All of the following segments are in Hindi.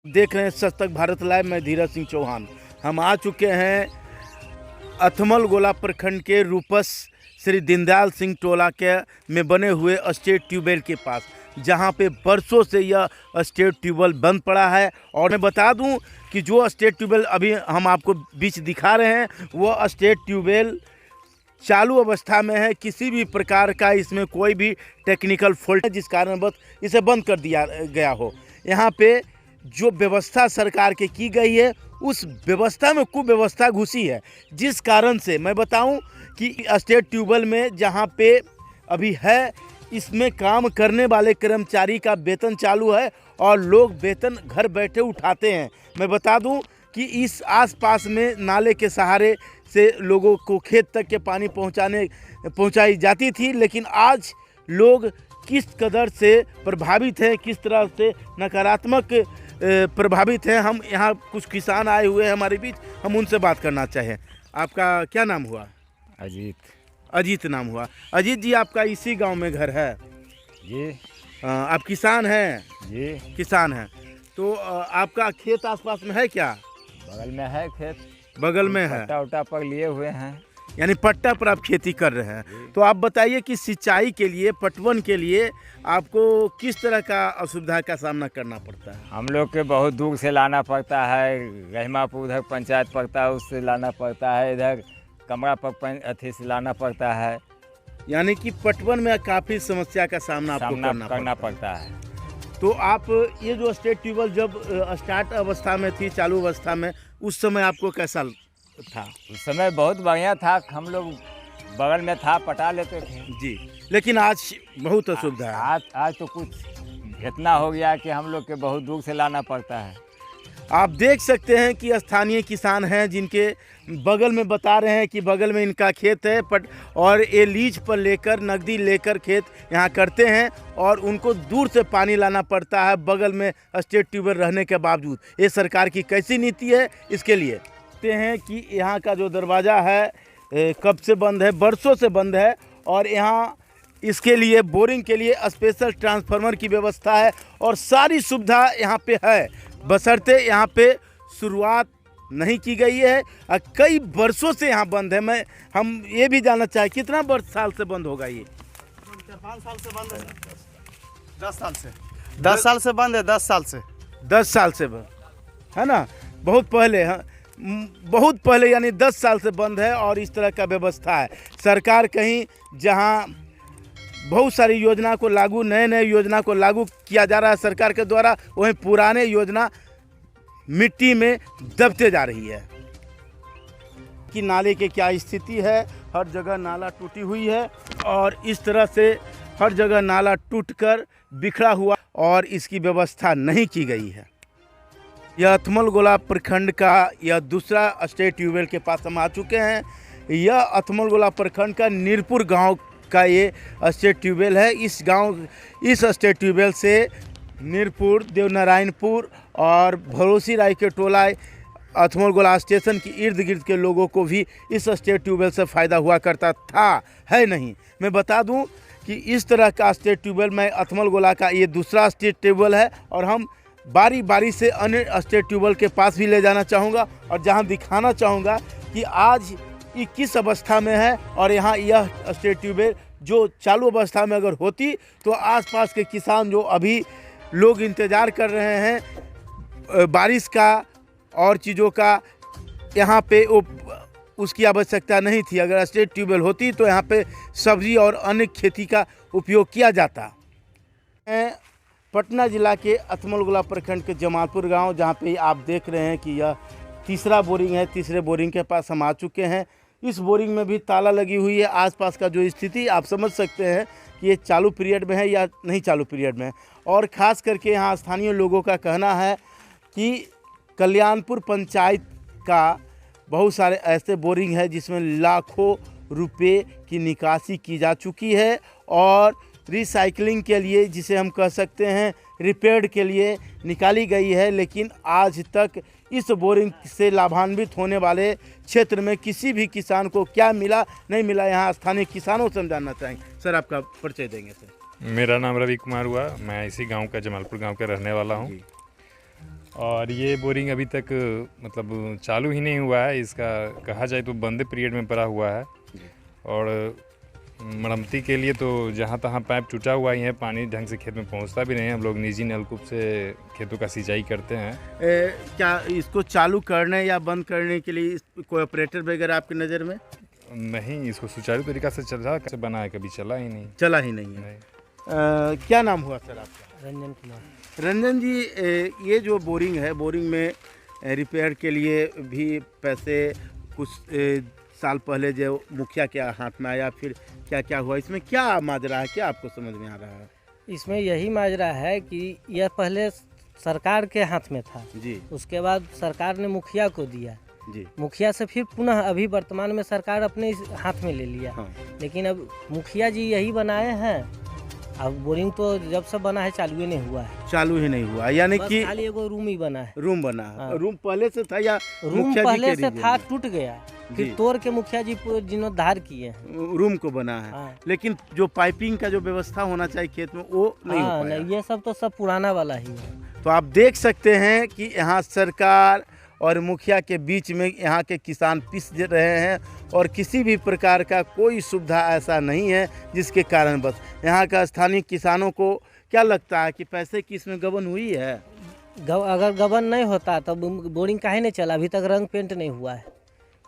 देख रहे हैं सच तक भारत लाइव। मैं धीरज सिंह चौहान। हम आ चुके हैं अथमल गोला प्रखंड के रूपस श्री दीनदयाल सिंह टोला के में बने हुए स्टेट ट्यूबवेल के पास, जहां पे बरसों से यह स्टेट ट्यूबवेल बंद पड़ा है। और मैं बता दूं कि जो स्टेट ट्यूबवेल अभी हम आपको बीच दिखा रहे हैं वो स्टेट ट्यूबवेल चालू अवस्था में है। किसी भी प्रकार का इसमें कोई भी टेक्निकल फॉल्ट है जिस कारणवश इसे बंद कर दिया गया हो। यहाँ पे जो व्यवस्था सरकार की गई है उस व्यवस्था में कुव्यवस्था घुसी है, जिस कारण से मैं बताऊं कि स्टेट ट्यूबवेल में जहां पे अभी है इसमें काम करने वाले कर्मचारी का वेतन चालू है और लोग वेतन घर बैठे उठाते हैं। मैं बता दूं कि इस आसपास में नाले के सहारे से लोगों को खेत तक के पानी पहुंचाई जाती थी, लेकिन आज लोग किस कदर से प्रभावित हैं, किस तरह से नकारात्मक प्रभावित हैं। हम यहाँ कुछ किसान आए हुए हैं हमारे बीच, हम उनसे बात करना चाहें। आपका क्या नाम हुआ? अजीत। अजीत नाम हुआ। अजीत जी, आपका इसी गांव में घर है जी? आप किसान हैं? जी किसान हैं। तो आपका खेत आसपास में है क्या? बगल में है खेत, बगल में है, पट्टा उट्टा पर लिए हुए हैं, यानी पट्टा पर आप खेती कर रहे हैं। तो आप बताइए कि सिंचाई के लिए, पटवन के लिए आपको किस तरह का असुविधा का सामना करना पड़ता है? हम लोग के बहुत दूर से लाना पड़ता है। रहीमापुर उधर पंचायत पड़ता है, उससे लाना पड़ता है। इधर कमरा पर अथी से लाना पड़ता है। यानी कि पटवन में काफ़ी समस्या का सामना आपको करना पड़ता है। तो आप ये जो स्टेट ट्यूबवेल जब स्टार्ट अवस्था में थी, चालू अवस्था में, उस समय आपको कैसा था? उस समय बहुत बढ़िया था, हम लोग बगल में था, पटा लेते थे जी। लेकिन आज बहुत असुविधा है। आज तो कुछ इतना हो गया कि हम लोग के बहुत दूर से लाना पड़ता है। आप देख सकते हैं कि स्थानीय किसान हैं जिनके बगल में बता रहे हैं कि बगल में इनका खेत है और ये लीज पर लेकर, नकदी लेकर खेत यहाँ करते हैं और उनको दूर से पानी लाना पड़ता है बगल में स्टेट ट्यूबवेल रहने के बावजूद। ये सरकार की कैसी नीति है इसके लिए देखते हैं कि यहाँ का जो दरवाज़ा है कब से बंद है, बरसों से बंद है। और यहाँ इसके लिए बोरिंग के लिए स्पेशल ट्रांसफार्मर की व्यवस्था है और सारी सुविधा यहाँ पे है, बशर्ते यहाँ पे शुरुआत नहीं की गई है। कई वर्षों से यहाँ बंद है। हम ये भी जानना चाहें कितना साल से बंद होगा ये? 5 साल से बंद है। 10 साल से 10 साल से बंद है। 10 साल से 10 साल से बंद है ना? बहुत पहले, हाँ, बहुत पहले, यानी 10 साल से बंद है। और इस तरह का व्यवस्था है। सरकार कहीं जहाँ बहुत सारी योजना को लागू, नए योजना को लागू किया जा रहा है सरकार के द्वारा, वहीं पुराने योजना मिट्टी में दबते जा रही है। कि नाले की क्या स्थिति है, हर जगह नाला टूटी हुई है और इस तरह से हर जगह नाला टूटकर बिखरा हुआ और इसकी व्यवस्था नहीं की गई है। यह अथमल गोला प्रखंड का यह दूसरा स्टेट ट्यूबवेल के पास हम आ चुके हैं। यह अथमल गोला प्रखंड का नीरपुर गांव का ये स्टेट ट्यूबवेल है। इस स्टेट ट्यूबवेल से नीरपुर, देवनारायणपुर और भरोसी राय के टोला अथमल गोला स्टेशन की इर्द गिर्द के लोगों को भी इस स्टेट ट्यूबवेल से फ़ायदा हुआ करता था, है नहीं? मैं बता दूं कि इस तरह का स्टेट ट्यूबवेल में अथमल गोला का ये दूसरा स्टेट ट्यूबवेल है और हम बारी बारी से अन्य स्टेट ट्यूबवेल के पास भी ले जाना चाहूँगा और जहाँ दिखाना चाहूँगा कि आज ये किस अवस्था में है। और यहाँ यह स्टेट ट्यूबवेल जो चालू अवस्था में अगर होती तो आसपास के किसान जो अभी लोग इंतज़ार कर रहे हैं बारिश का और चीज़ों का, यहाँ पे उसकी आवश्यकता नहीं थी। अगर स्टेट ट्यूबवेल होती तो यहाँ पे सब्जी और अन्य खेती का उपयोग किया जाता। पटना जिला के अथमल गोला प्रखंड के जमालपुर गांव, जहां पे आप देख रहे हैं कि यह तीसरा बोरिंग है। तीसरे बोरिंग के पास हम आ चुके हैं। इस बोरिंग में भी ताला लगी हुई है। आसपास का जो स्थिति आप समझ सकते हैं कि ये चालू पीरियड में है या नहीं चालू पीरियड में है। और ख़ास करके यहाँ स्थानीय लोगों का कहना है कि कल्याणपुर पंचायत का बहुत सारे ऐसे बोरिंग है जिसमें लाखों रुपए की निकासी की जा चुकी है और रिसाइकलिंग के लिए, जिसे हम कह सकते हैं रिपेयर के लिए निकाली गई है। लेकिन आज तक इस बोरिंग से लाभान्वित होने वाले क्षेत्र में किसी भी किसान को क्या मिला नहीं मिला, यहाँ स्थानीय किसानों से हम जानना चाहेंगे। सर, आपका परिचय देंगे सर? मेरा नाम रवि कुमार हुआ। मैं इसी गांव का, जमालपुर गांव का रहने वाला हूं। और ये बोरिंग अभी तक मतलब चालू ही नहीं हुआ है। इसका कहा जाए तो बंदे पीरियड में पड़ा हुआ है और मरम्मती के लिए तो जहाँ तहाँ पाइप टूटा हुआ ही है, पानी ढंग से खेत में पहुँचता भी नहीं है। हम लोग निजी नलकूप से खेतों का सिंचाई करते हैं। क्या इसको चालू करने या बंद करने के लिए कोई ऑपरेटर वगैरह आपकी नज़र में? नहीं, इसको सुचारू तरीका से चल रहा कैसे बना है, कभी चला ही नहीं। चला ही नहीं है। क्या नाम हुआ सर आपका? रंजन कुमार। रंजन जी, ये जो बोरिंग है, बोरिंग में रिपेयर के लिए भी पैसे कुछ साल पहले जो मुखिया के हाथ में आया, फिर क्या क्या हुआ, इसमें क्या माजरा है, क्या आपको समझ में आ रहा है? इसमें यही माजरा है कि यह पहले सरकार के हाथ में था जी उसके बाद सरकार ने मुखिया को दिया जी। मुखिया से फिर पुनः अभी वर्तमान में सरकार अपने इस हाथ में ले लिया। हाँ। लेकिन अब मुखिया जी यही बनाए हैं। अब बोरिंग तो जब से बना है चालू ही नहीं हुआ है। चालू ही नहीं हुआ, यानी बस कि खाली एगो रूम ही बना है। रूम बना है। हाँ। रूम पहले से था या रूम मुखिया जी पहले के से रीजन था, में? टूट गया, फिर जी। तोड़ के मुखिया जी जीर्णोद्धार किए हैं। रूम को बना है। हाँ। लेकिन जो पाइपिंग का जो व्यवस्था होना चाहिए खेत में वो नहीं हो हाँ, पाया। नहीं, ये सब तो सब पुराना वाला ही है। तो आप देख सकते हैं कि यहाँ सरकार और मुखिया के बीच में यहाँ के किसान पिस रहे हैं और किसी भी प्रकार का कोई सुविधा ऐसा नहीं है जिसके कारण बस यहाँ का स्थानीय किसानों को क्या लगता है कि पैसे की इसमें गबन हुई है? अगर गबन नहीं होता तब बोरिंग काहे नहीं चला, अभी तक रंग पेंट नहीं हुआ है।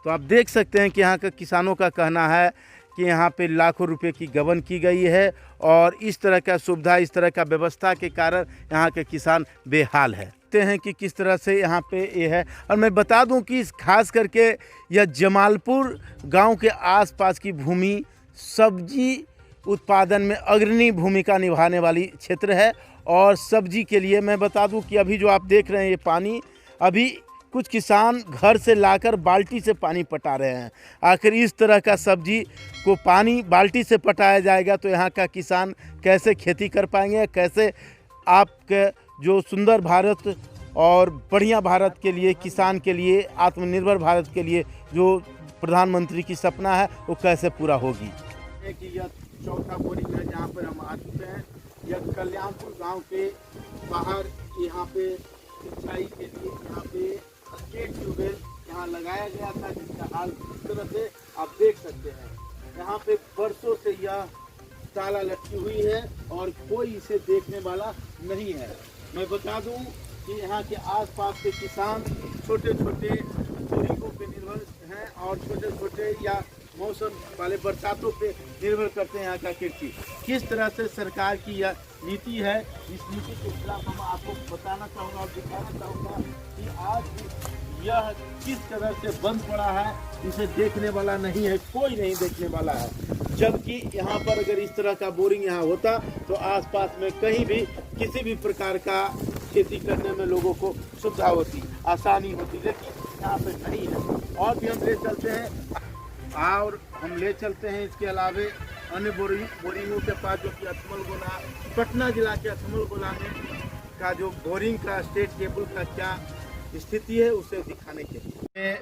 तो आप देख सकते हैं कि यहाँ के किसानों का कहना है कि यहाँ पे लाखों रुपए की गबन की गई है और इस तरह का सुविधा, इस तरह का व्यवस्था के कारण यहाँ के किसान बेहाल है। देखते हैं कि किस तरह से यहाँ पे ये है। और मैं बता दूं कि खास करके यह जमालपुर गांव के आसपास की भूमि सब्जी उत्पादन में अग्रणी भूमिका निभाने वाली क्षेत्र है। और सब्जी के लिए मैं बता दूं कि अभी जो आप देख रहे हैं ये पानी, अभी कुछ किसान घर से लाकर बाल्टी से पानी पटा रहे हैं। आखिर इस तरह का सब्जी को पानी बाल्टी से पटाया जाएगा तो यहाँ का किसान कैसे खेती कर पाएंगे, कैसे आपके जो सुंदर भारत और बढ़िया भारत के लिए, किसान के लिए, आत्मनिर्भर भारत के लिए जो प्रधानमंत्री की सपना है वो कैसे पूरा होगी। यह चौथा बोरिंग है जहाँ पर हम आ चुके हैं। यह कल्याणपुर गांव के बाहर यहाँ पे सिंचाई के लिए यहाँ पे स्टेट ट्यूबवेल यहाँ लगाया गया था, जिसका हाल इस तरह से आप देख सकते हैं। यहाँ पे बरसों से यह ताला लटकी हुई है और कोई इसे देखने वाला नहीं है। मैं बता दूं कि यहाँ के आसपास के किसान छोटे छोटे बोरिंगों पे निर्भर हैं और छोटे छोटे या मौसम वाले बरसातों पे निर्भर करते हैं यहाँ का कृषि। किस तरह से सरकार की यह नीति है, इस नीति के खिलाफ हम आपको बताना चाहूँगा और दिखाना चाहूँगा कि आज यह किस तरह से बंद पड़ा है। इसे देखने वाला नहीं है, कोई नहीं देखने वाला है। जबकि यहाँ पर अगर इस तरह का बोरिंग यहाँ होता तो आसपास में कहीं भी किसी भी प्रकार का खेती करने में लोगों को सुविधा होती, आसानी होती, लेकिन यहाँ पे नहीं है। और भी हम ले चलते हैं और हम ले चलते हैं इसके अलावे अन्य बोरिंगों के पास, जो कि अथमलगोला, पटना जिला के अथमलगोला में का जो बोरिंग का स्टेट केबल का क्या स्थिति है उसे दिखाने के लिए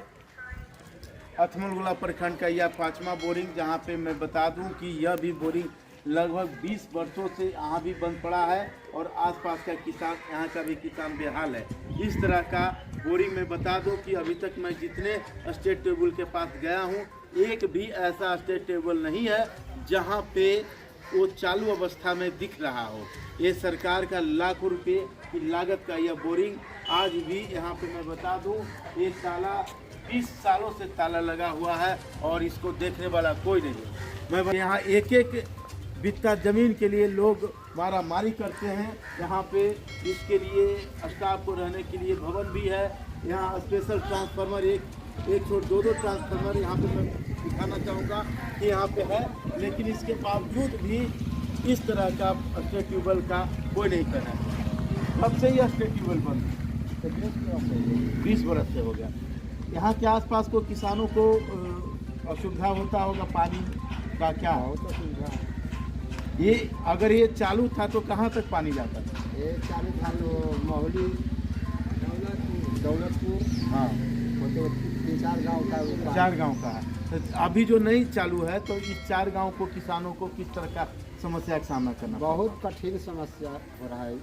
अथमलगोला प्रखंड का यह 5वां बोरिंग, जहां पे मैं बता दूं कि यह भी बोरिंग लगभग 20 वर्षों से यहाँ भी बंद पड़ा है और आसपास का किसान, यहाँ का भी किसान बेहाल है। इस तरह का बोरिंग मैं बता दूं कि अभी तक मैं जितने स्टेट टेबल के पास गया हूँ, एक भी ऐसा स्टेट टेबल नहीं है जहाँ पे वो चालू अवस्था में दिख रहा हो। ये सरकार का लाखों रुपए की लागत का यह बोरिंग आज भी यहाँ पे मैं बता दूं ये ताला 20 सालों से ताला लगा हुआ है और इसको देखने वाला कोई नहीं है। मैं यहाँ एक एक बित्ता जमीन के लिए लोग मारामारी करते हैं। यहाँ पे इसके लिए स्टाफ को रहने के लिए भवन भी है। यहाँ स्पेशल ट्रांसफार्मर एक छोड़ दो ट्रांसफार्मर यहाँ पे मैं दिखाना चाहूँगा कि यहाँ पे है, लेकिन इसके बावजूद भी इस तरह का स्टेट ट्यूबवेल का कोई नहीं कर रहा है। कब से यह स्टेट ट्यूबवेल बंद? 20 बरस से हो गया। यहाँ के आसपास को किसानों को असुविधा होता होगा पानी का, क्या होता? ये अगर ये चालू था तो कहाँ तक पानी जाता था? ये चालू था मोहली, दौलतपुर, हाँ, 4 गाँव का, 4 गांव का है। तो अभी जो नहीं चालू है तो इस 4 गांव को किसानों को किस तरह का समस्या का सामना करना? बहुत कठिन समस्या हो रहा है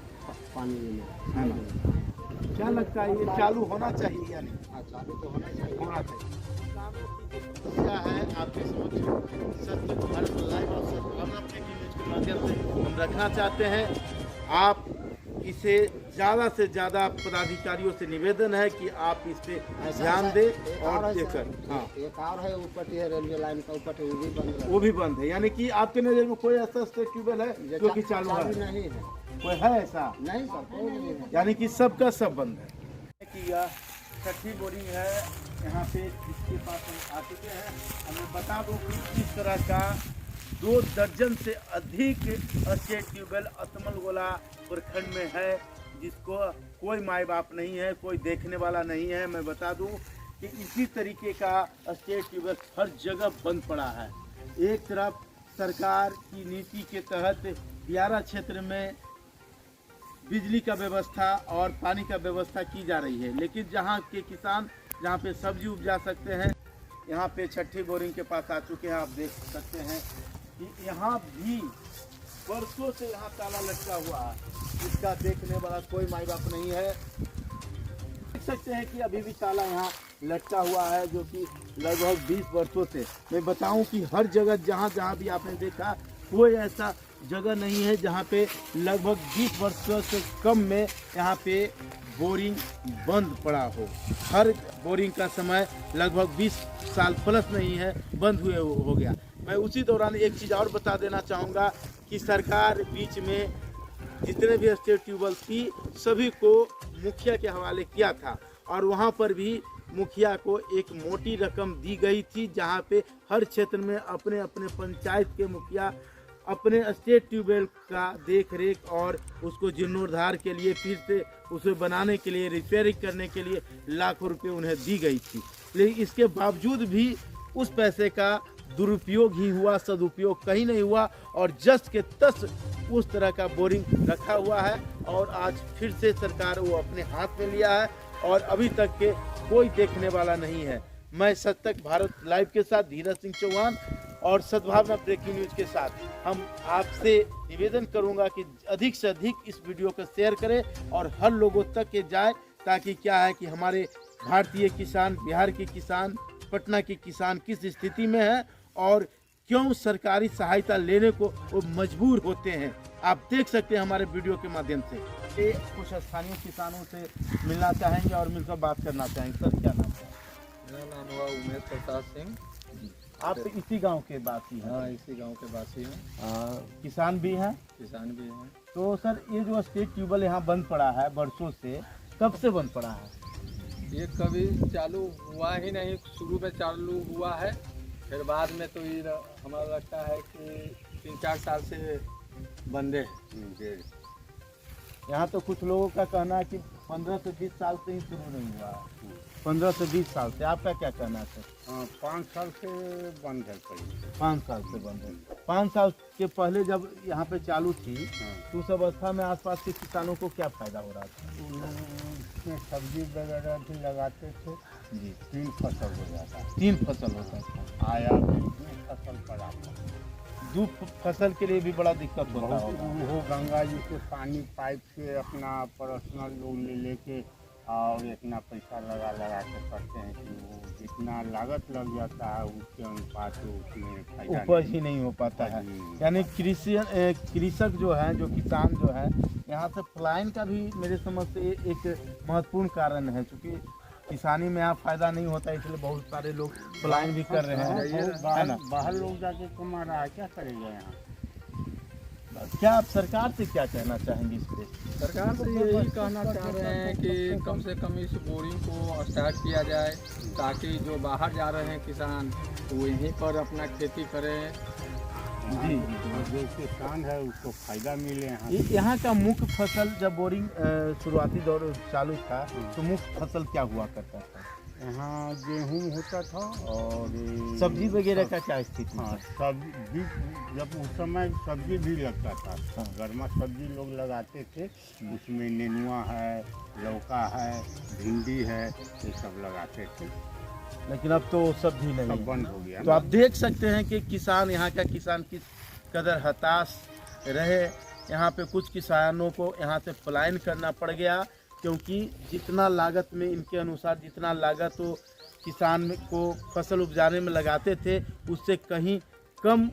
पानी में। क्या लगता है ये चालू होना चाहिए या नहीं? हाँ, चालू तो होना चाहिए। होना चाहिए। क्या है आपके समक्ष सत्य भारत लाइव और सद्भावना ब्रेकिंग न्यूज के माध्यम से हम रखना चाहते हैं। आप इसे ज़्यादा से ज़्यादा पदाधिकारियों से निवेदन है कि आप इस पे ध्यान दें एक और है देकर सर, हाँ एक और है ऊपर है रेलवे लाइन का ऊपर है, वो भी बंद है। वो भी बंद है। यानी कि आपके नज़र में कोई ऐसा स्टेट ट्यूबवेल है जो कि चालू है? नहीं है। कोई है ऐसा? नहीं सर, कोई नहीं है। यानी कि सबका सब बंद है। कि यह छठी बोरिंग है यहाँ पे, इसके पास हम आ चुके हैं। हमें बता दूं कि इस तरह का 2 दर्जन से अधिक स्टेट ट्यूबवेल अतमलगोला प्रखंड में है, जिसको कोई माई बाप नहीं है, कोई देखने वाला नहीं है। मैं बता दूं कि इसी तरीके का स्टेट ट्यूबवेल हर जगह बंद पड़ा है। एक तरफ सरकार की नीति के तहत दियारा क्षेत्र में बिजली का व्यवस्था और पानी का व्यवस्था की जा रही है, लेकिन जहाँ के किसान जहाँ पे सब्जी उपजा सकते हैं, यहाँ पे छठी बोरिंग के पास आ चुके हैं। आप देख सकते हैं कि यहाँ भी वर्षों से यहाँ ताला लटका हुआ है, इसका देखने वाला कोई माई बाप नहीं है। देख सकते हैं कि अभी भी ताला यहाँ लटका हुआ है, जो कि लगभग 20 वर्षों से। मैं बताऊं कि हर जगह जहाँ जहाँ भी आपने देखा, कोई ऐसा जगह नहीं है जहाँ पे लगभग 20 वर्षों से कम में यहाँ पे बोरिंग बंद पड़ा हो। हर बोरिंग का समय लगभग 20 साल प्लस नहीं है, बंद हुए हो गया। मैं उसी दौरान एक चीज़ और बता देना चाहूँगा कि सरकार बीच में जितने भी स्टेट ट्यूबवेल थी सभी को मुखिया के हवाले किया था, और वहाँ पर भी मुखिया को एक मोटी रकम दी गई थी, जहाँ पे हर क्षेत्र में अपने अपने पंचायत के मुखिया अपने स्टेट ट्यूबवेल का देख रेख और उसको जीर्णोद्धार के लिए, फिर से उसे बनाने के लिए, रिपेयरिंग करने के लिए लाखों रुपए उन्हें दी गई थी। लेकिन इसके बावजूद भी उस पैसे का दुरुपयोग ही हुआ, सदुपयोग कहीं नहीं हुआ, और जस के तस उस तरह का बोरिंग रखा हुआ है। और आज फिर से सरकार वो अपने हाथ में लिया है और अभी तक के कोई देखने वाला नहीं है। मैं सतत भारत लाइव के साथ धीरज सिंह चौहान और सद्भावना ब्रेकिंग न्यूज के साथ हम आपसे निवेदन करूंगा कि अधिक से अधिक इस वीडियो को शेयर करें और हर लोगों तक ये जाए, ताकि क्या है कि हमारे भारतीय किसान, बिहार के किसान, पटना के किसान किस स्थिति में है और क्यों सरकारी सहायता लेने को वो मजबूर होते हैं। आप देख सकते हैं हमारे वीडियो के माध्यम से। ये कुछ स्थानीय किसानों से मिलना चाहेंगे और मिलकर बात करना चाहेंगे। सर, क्या नाम है? मेरा नाम हुआ उमेश प्रसाद सिंह। आप इसी गांव के वासी हैं? हाँ, इसी गांव के वासी हैं। किसान भी हैं? किसान भी हैं। तो सर, ये जो स्टेट ट्यूबवेल यहाँ बंद पड़ा है वर्षों से, कब से बंद पड़ा है? ये कभी चालू हुआ ही नहीं, शुरू में चालू हुआ है, फिर बाद में तो ये हमारा लगता है कि 3-4 साल से बंदे हैं। यहाँ तो कुछ लोगों का कहना है कि 15 से 20 साल से ही शुरू नहीं हुआ है। 15 से 20 साल से, आपका क्या कहना है सर? 5 साल से बंद है। 5 साल से बंद है। 5 साल के पहले जब यहाँ पे चालू थी तो उस अवस्था में आसपास के किसानों को क्या फायदा हो रहा था? उसमें सब्जी वगैरह भी लगाते थे जी। 3 फसल हो जाता 3 फसल होता था। आया 2 फसल पर आता 2 फसल के लिए भी बड़ा दिक्कत होता होगा। वो गंगा जी से पानी पाइप से अपना पर्सनल लोन लेके और इतना पैसा लगा के करते हैं कि वो जितना लागत लग जाता है उसके अनुपात तो उसमें फायदा उपज ही नहीं हो पाता है। यानी कृषक जो है, जो किसान जो है, यहाँ से पलायन का भी मेरे समझ से एक महत्वपूर्ण कारण है, क्योंकि किसानी में यहाँ फायदा नहीं होता, इसलिए बहुत सारे लोग पलायन भी कर रहे हैं, है ना? बाहर लोग जाके कमा रहा है, क्या करेगा यहाँ? क्या आप सरकार से क्या कहना चाहेंगे इस पे? सरकार से यही कहना चाह रहे हैं कि कम से कम इस बोरिंग को स्टार्ट किया जाए, ताकि जो बाहर जा रहे हैं किसान तो यहीं पर अपना खेती करें। जी, जो किसान है उसको फायदा मिले यहाँ। यहाँ का मुख्य फसल जब बोरिंग शुरुआती दौर चालू था तो मुख्य फसल क्या हुआ करता था? यहाँ गेहूँ होता था और सब्जी वगैरह का क्या स्थिति? हाँ, सब्जी जब उस समय सब्जी भी लगता था। हाँ। गर्मा सब्जी लोग लगाते थे, उसमें नेनुआ है, लौका है, भिंडी है, ये सब लगाते थे। लेकिन अब तो सब भी नहीं सब है। बंद हो गया। तो आप देख सकते हैं कि किसान, यहाँ का किसान किस कदर हताश रहे। यहाँ पे कुछ किसानों को यहाँ से पलायन करना पड़ गया क्योंकि जितना लागत में इनके अनुसार जितना लागत वो किसान को फसल उपजाने में लगाते थे उससे कहीं कम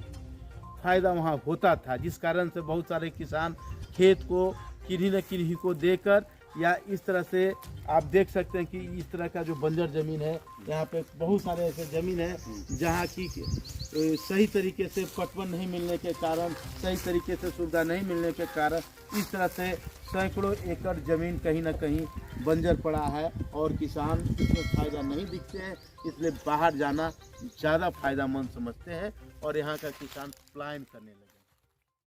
फ़ायदा वहाँ होता था, जिस कारण से बहुत सारे किसान खेत को किन्हीं न किन्हीं को देकर या इस तरह से आप देख सकते हैं कि इस तरह का जो बंजर ज़मीन है, यहाँ पे बहुत सारे ऐसे ज़मीन है जहाँ की सही तरीके से पटवन नहीं मिलने के कारण, सही तरीके से सुविधा नहीं मिलने के कारण इस तरह से सैकड़ों एकड़ ज़मीन कहीं ना कहीं बंजर पड़ा है और किसान इसमें फ़ायदा नहीं दिखते हैं, इसलिए बाहर जाना ज़्यादा फ़ायदेमंद समझते हैं और यहाँ का किसान पलायन करने लगे।